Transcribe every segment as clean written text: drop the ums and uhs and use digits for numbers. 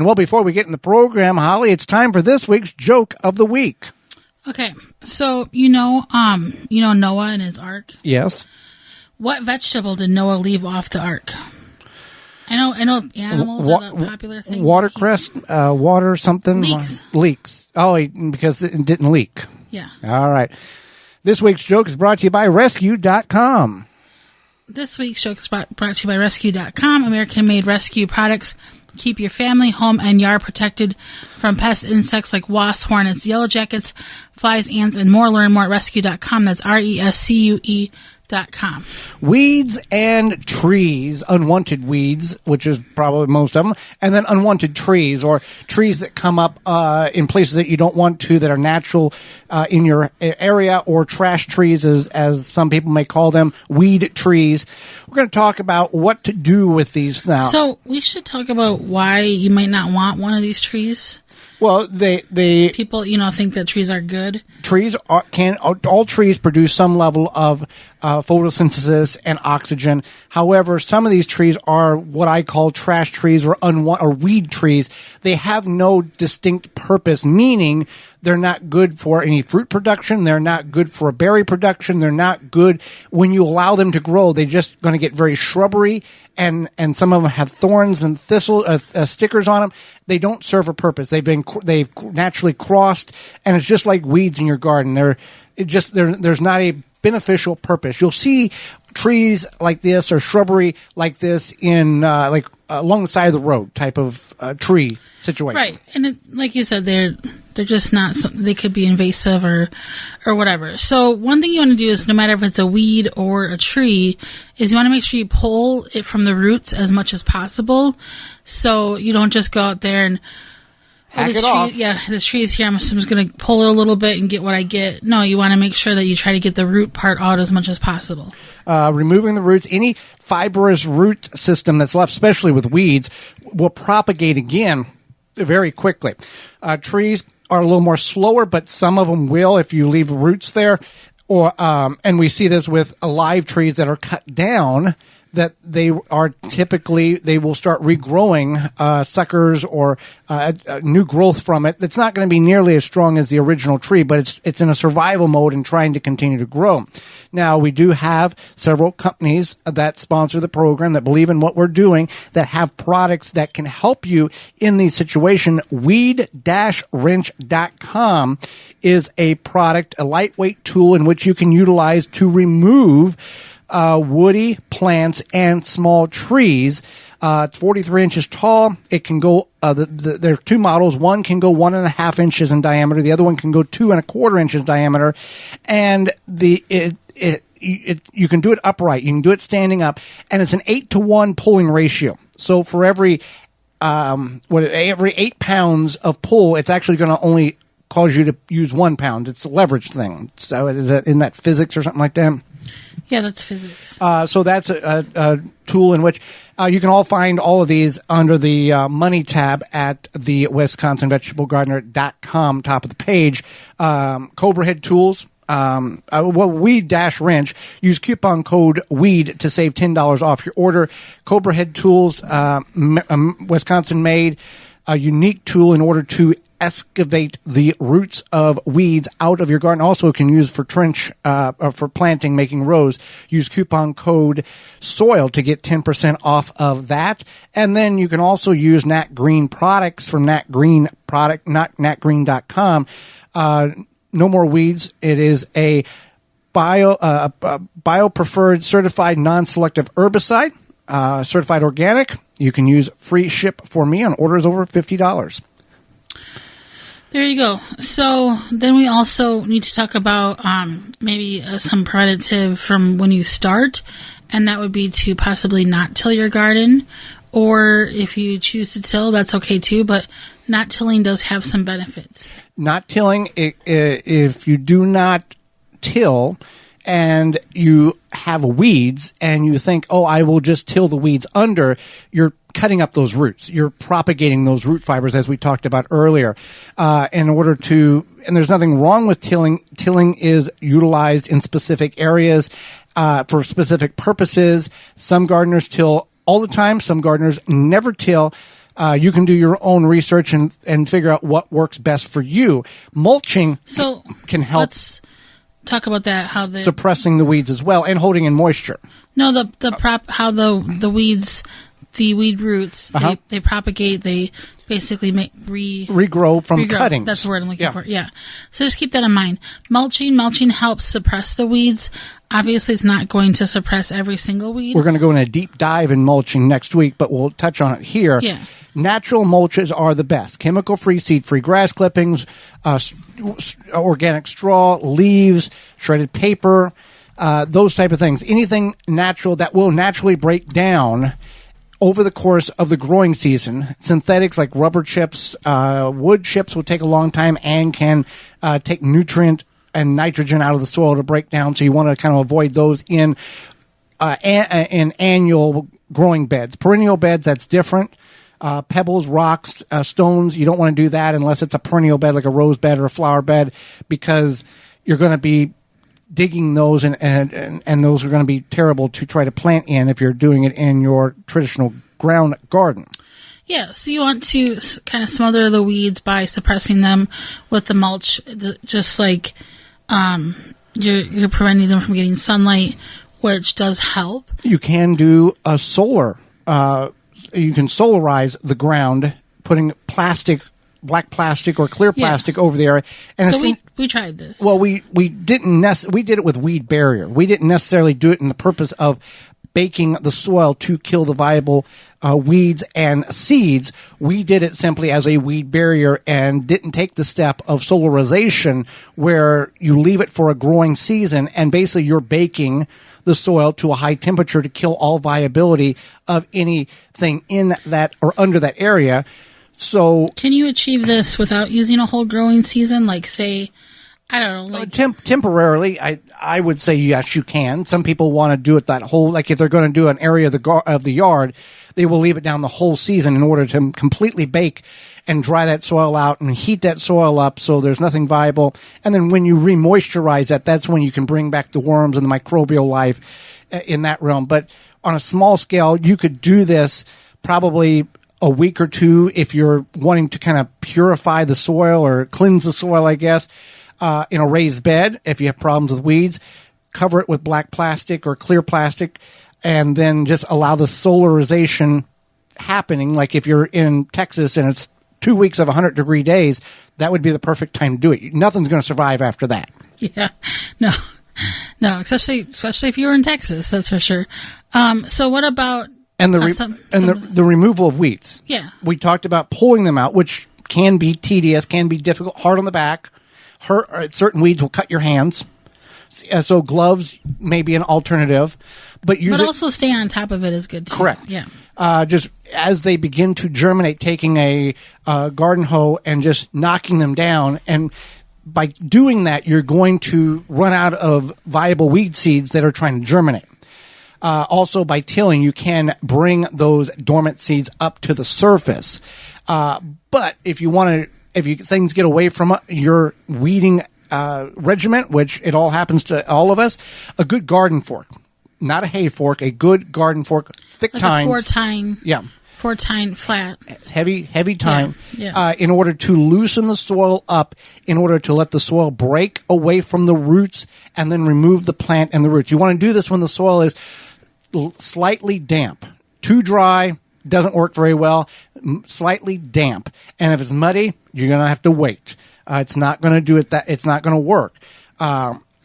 Well, before we get in the program, Holly, it's time for this week's joke of the week. Okay, so you know Noah and his ark. Yes. What vegetable did Noah leave off the ark? I know animals are the popular thing. Watercress, water something. Leeks. Oh, because it didn't leak. Yeah. All right. This week's joke is brought to you by Rescue.com. This week's joke is brought to you by Rescue.com. American-made rescue products keep your family, home, and yard protected from pest insects like wasps, hornets, yellow jackets, flies, ants, and more. Learn more at Rescue.com. That's RESCUE.com. Weeds and trees, unwanted weeds, which is probably most of them, and then unwanted trees, or trees that come up in places that you don't want to, that are natural in your area, or trash trees, as some people may call them, weed trees. We're going to talk about what to do with these now. So we should talk about why you might not want one of these trees. Well, people, think that trees are good. Trees all trees produce some level of photosynthesis and oxygen. However, some of these trees are what I call trash trees or weed trees. They have no distinct purpose, meaning they're not good for any fruit production. They're not good for berry production. They're not good when you allow them to grow. They're just going to get very shrubbery, and some of them have thorns and stickers on them. They don't serve a purpose. They've naturally crossed, and it's just like weeds in your garden. There's not a beneficial purpose. You'll see trees like this or shrubbery like this in along the side of the road type of tree situation. Right, and like you said, they're just not something. They could be invasive or whatever. So one thing you want to do is, no matter if it's a weed or a tree, is you want to make sure you pull it from the roots as much as possible. So you don't just go out there and hack it off. Yeah, this tree is here. I'm just going to pull it a little bit and get what I get. No, you want to make sure that you try to get the root part out as much as possible. Removing the roots, any fibrous root system that's left, especially with weeds, will propagate again very quickly. Trees are a little more slower, but some of them will if you leave roots there. And we see this with live trees that are cut down, that they will start regrowing suckers or new growth from it. It's not going to be nearly as strong as the original tree, but it's in a survival mode and trying to continue to grow. Now, we do have several companies that sponsor the program, that believe in what we're doing, that have products that can help you in these situations. Weed-wrench.com is a product, a lightweight tool in which you can utilize to remove woody plants and small trees. It's 43 inches tall. It can go, there are two models. One can go 1.5 inches in diameter. The other one can go 2.25 inches in diameter. And you can do it upright. You can do it standing up. And it's an 8-to-1 pulling ratio. So for every 8 pounds of pull, it's actually going to only cause you to use 1 pound. It's a leverage thing. So isn't that physics or something like that? Yeah, that's physics. So that's a tool in which you can all find all of these under the money tab at the WisconsinVegetableGardener.com, top of the page. Cobra Head Tools. Weed-wrench. Use coupon code WEED to save $10 off your order. Cobra Head Tools, Wisconsin made, a unique tool in order to excavate the roots of weeds out of your garden. Also, it can use for for planting, making rows. Use coupon code SOIL to get 10% off of that. And then you can also use Nat Green products from Nat Green product, not natgreen.com. No more weeds. It is a bio-preferred certified non-selective herbicide, certified organic. You can use free ship for me on orders over $50. There you go. So then we also need to talk about maybe some preventative from when you start, and that would be to possibly not till your garden, or if you choose to till, that's okay too, but not tilling does have some benefits. Not tilling, if you do not till and you have weeds and you think, oh, I will just till the weeds under, you're cutting up those roots. You're propagating those root fibers, as we talked about earlier. And there's nothing wrong with tilling. Tilling is utilized in specific areas for specific purposes. Some gardeners till all the time. Some gardeners never till. You can do your own research and figure out what works best for you. Mulching can help. Let's talk about that. How suppressing the weeds as well and holding in moisture. No, how the weeds, the weed roots, they propagate. They basically regrow from cuttings. That's the word I'm looking for. Yeah. So just keep that in mind. Mulching helps suppress the weeds. Obviously, it's not going to suppress every single weed. We're going to go in a deep dive in mulching next week, but we'll touch on it here. Yeah. Natural mulches are the best. Chemical-free, seed-free grass clippings, organic straw, leaves, shredded paper, those type of things. Anything natural that will naturally break down over the course of the growing season. Synthetics like rubber chips, wood chips will take a long time and can take nutrient and nitrogen out of the soil to break down. So you want to kind of avoid those in annual growing beds. Perennial beds, that's different. Pebbles, rocks, stones, you don't want to do that unless it's a perennial bed like a rose bed or a flower bed, because you're going to be digging those and those are going to be terrible to try to plant in if you're doing it in your traditional ground garden. Yeah, so you want to kind of smother the weeds by suppressing them with the mulch, just like you're preventing them from getting sunlight, which does help. You can do a solar. You can solarize the ground, putting black plastic or clear plastic over the area. And so we tried this. Well, we didn't we did it with weed barrier. We didn't necessarily do it in the purpose of baking the soil to kill the viable weeds and seeds. We did it simply as a weed barrier and didn't take the step of solarization, where you leave it for a growing season and basically you're baking the soil to a high temperature to kill all viability of anything in that or under that area. So can you achieve this without using a whole growing season? Like, say, I don't know. Like temporarily, I would say yes, you can. Some people want to do it that whole, like if they're going to do an area of the yard, they will leave it down the whole season in order to completely bake and dry that soil out and heat that soil up so there's nothing viable. And then when you re-moisturize that, that's when you can bring back the worms and the microbial life in that realm. But on a small scale, you could do this probably a week or two if you're wanting to kind of purify the soil or cleanse the soil, I guess. In a raised bed, if you have problems with weeds, cover it with black plastic or clear plastic, and then just allow the solarization happening. Like if you're in Texas and it's 2 weeks of 100-degree days, that would be the perfect time to do it. Nothing's going to survive after that. Yeah, no, especially if you're in Texas, that's for sure. So what about the removal of weeds? Yeah, we talked about pulling them out, which can be tedious, can be difficult, hard on the back. Certain weeds will cut your hands, so gloves may be an alternative. But also staying on top of it is good too. Correct. Yeah. Just as they begin to germinate, taking a garden hoe and just knocking them down, and by doing that, you're going to run out of viable weed seeds that are trying to germinate. Also, by tilling, you can bring those dormant seeds up to the surface. But if things get away from your weeding regiment, which it all happens to all of us, a good garden fork, not a hay fork, a good garden fork, thick like tines. A four-tine. Yeah. Four-tine flat. Heavy tine. Yeah. In order to loosen the soil up, in order to let the soil break away from the roots and then remove the plant and the roots. You want to do this when the soil is slightly damp. Too dry doesn't work very well. Slightly damp. And if it's muddy, you're going to have to wait. It's not going to do it. It's not going to work.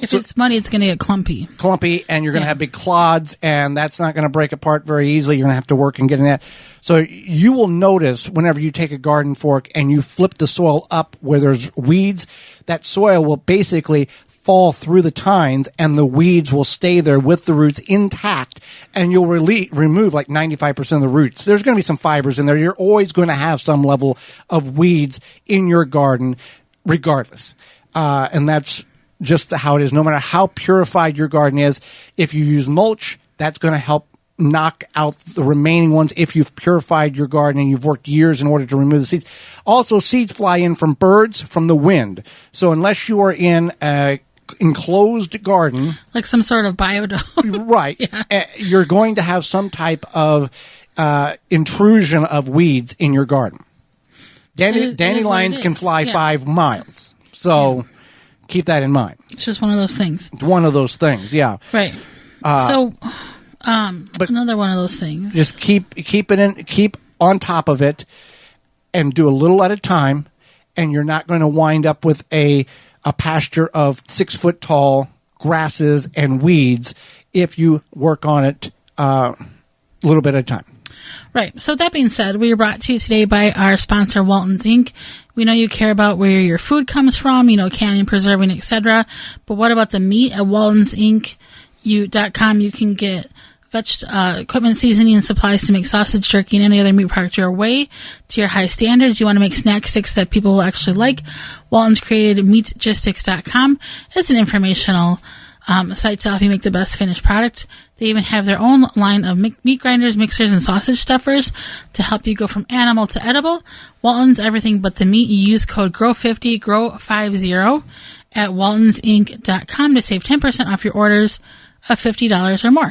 If it's muddy, it's going to get clumpy. And you're going to have big clods, and that's not going to break apart very easily. You're going to have to work and get in that. So you will notice whenever you take a garden fork and you flip the soil up where there's weeds, that soil will basically fall through the tines, and the weeds will stay there with the roots intact, and you'll remove like 95% of the roots. There's going to be some fibers in there. You're always going to have some level of weeds in your garden regardless. And that's just how it is. No matter how purified your garden is, if you use mulch, that's going to help knock out the remaining ones if you've purified your garden and you've worked years in order to remove the seeds. Also, seeds fly in from birds, from the wind. So unless you are in a enclosed garden, like some sort of biodome, right? Yeah. You're going to have some type of intrusion of weeds in your garden. Dandelions can fly 5 miles. So keep that in mind. It's just one of those things. It's one of those things, yeah. Right. But another one of those things. Just keep on top of it and do a little at a time, and you're not going to wind up with a pasture of 6 foot tall grasses and weeds if you work on it a little bit at a time. Right. So that being said, we are brought to you today by our sponsor, Walton's Inc. We know you care about where your food comes from, canning, preserving, etc. But what about the meat? At waltonsinc.com, you can get equipment, seasoning, and supplies to make sausage, jerky, and any other meat product your way to your high standards. You want to make snack sticks that people will actually like. Walton's created meatgistics.com. It's an informational site to help you make the best finished product. They even have their own line of meat grinders, mixers, and sausage stuffers to help you go from animal to edible. Walton's everything but the meat. You use code GROW50, GROW50 at waltonsinc.com to save 10% off your orders of $50 or more.